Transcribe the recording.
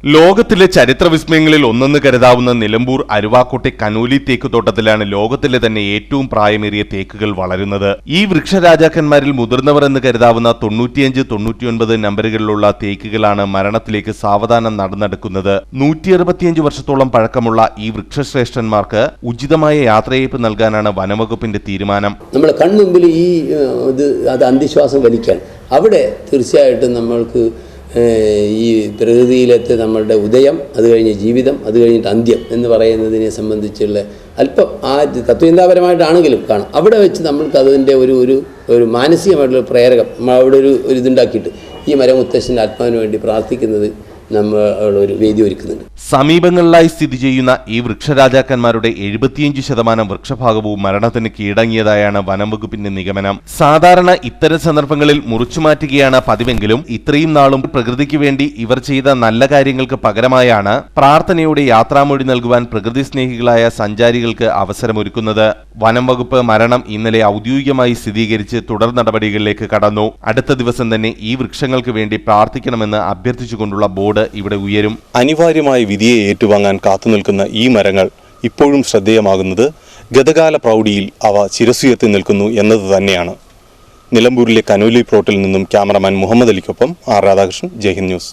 ലോകത്തിലെ ചരിത്ര വിസ്മയങ്ങളിൽ ഒന്നെന്ന് കരുതാവുന്ന നിലമ്പൂർ അരുവാക്കോട്ടെ കനോലി തേക്ക് തോട്ടത്തിലാണ് ലോകത്തിലെ തന്നെ ഏറ്റവും പ്രായമേറിയ തേക്കുകൾ വളരുന്നത്. ഈ വൃക്ഷരാജാക്കന്മാരിൽ മുതിർന്നവർ എന്ന് കരുതാവുന്ന 95, 99 നമ്പറുകളിലുള്ള തേക്കുകളാണ് മരണത്തിലേക്ക് സാവധാനം നടന്നെടുക്കുന്നത്. 165 വർഷത്തോളം പഴക്കമുള്ള ഈ വൃക്ഷശ്രേഷ്ഠന്മാർക്ക് ഉചിതമായ യാത്രയയപ്പ് നൽകാനാണ് വനംവകുപ്പിന്റെ തീരുമാനം. നമ്മുടെ കൺമുമ്പിൽ അത് അന്ധവിശ്വാസം വലിക്കാൻ അവിടെ തീർച്ചയായിട്ടും നമ്മൾക്ക് ഈ പ്രകൃതിയിലത്തെ നമ്മളുടെ ഉദയം, അത് കഴിഞ്ഞ് ജീവിതം, അത് കഴിഞ്ഞിട്ട് അന്ത്യം എന്ന് പറയുന്നതിനെ സംബന്ധിച്ചുള്ള അല്പം ആ തത്വചിന്താപരമായിട്ടാണെങ്കിലും കാണാം. അവിടെ വെച്ച് നമ്മൾക്ക് അതിൻ്റെ ഒരു മാനസികമായിട്ടുള്ള പ്രേരകം അവിടെ ഒരു ഇതുണ്ടാക്കിയിട്ട് ഈ മരമുത്തശ്ശൻ്റെ ആത്മാവിന് വേണ്ടി പ്രാർത്ഥിക്കുന്നത് നമ്മൾ ഒരു വേദി ഒരുക്കുന്നുണ്ട്. സമീപങ്ങളിലായി സ്ഥിതി ചെയ്യുന്ന ഈ വൃക്ഷരാജാക്കന്മാരുടെ 75% വൃക്ഷഭാഗവും മരണത്തിന് കീഴടങ്ങിയതായാണ് വനംവകുപ്പിന്റെ നിഗമനം. സാധാരണ ഇത്തരം സന്ദർഭങ്ങളിൽ മുറിച്ചുമാറ്റുകയാണ് പതിവെങ്കിലും ഇത്രയും നാളും പ്രകൃതിക്ക് വേണ്ടി ഇവർ ചെയ്ത നല്ല കാര്യങ്ങൾക്ക് പകരമായാണ് പ്രാർത്ഥനയോടെ യാത്രാമൊഴി നൽകുവാൻ പ്രകൃതി സ്നേഹികളായ സഞ്ചാരികൾക്ക് അവസരമൊരുക്കുന്നത്. വനംവകുപ്പ് മരണം ഇന്നലെ ഔദ്യോഗികമായി സ്ഥിരീകരിച്ച് തുടർ നടപടികളിലേക്ക് കടന്നു. അടുത്ത ദിവസം തന്നെ ഈ വൃക്ഷങ്ങൾക്ക് വേണ്ടി പ്രാർത്ഥിക്കണമെന്ന് അഭ്യർത്ഥിച്ചുകൊണ്ടുള്ള ബോർഡ് ഇവിടെ ഉയരും. അനിവാര്യമായ വിധിയെ ഏറ്റുവാങ്ങാൻ കാത്തുനിൽക്കുന്ന ഈ മരങ്ങൾ ഇപ്പോഴും ശ്രദ്ധേയമാകുന്നത് ഗതകാല പ്രൗഢിയിൽ അവ ശിരസ്സുയർത്തി നിൽക്കുന്നു എന്നത് തന്നെയാണ്. നിലമ്പൂരിലെ കനോലി പ്ലോട്ടിൽ നിന്നും ക്യാമറമാൻ മുഹമ്മദ് അലിക്കൊപ്പം ആർ രാധാകൃഷ്ണൻ, ജയ്ഹിന്ദ് ന്യൂസ്.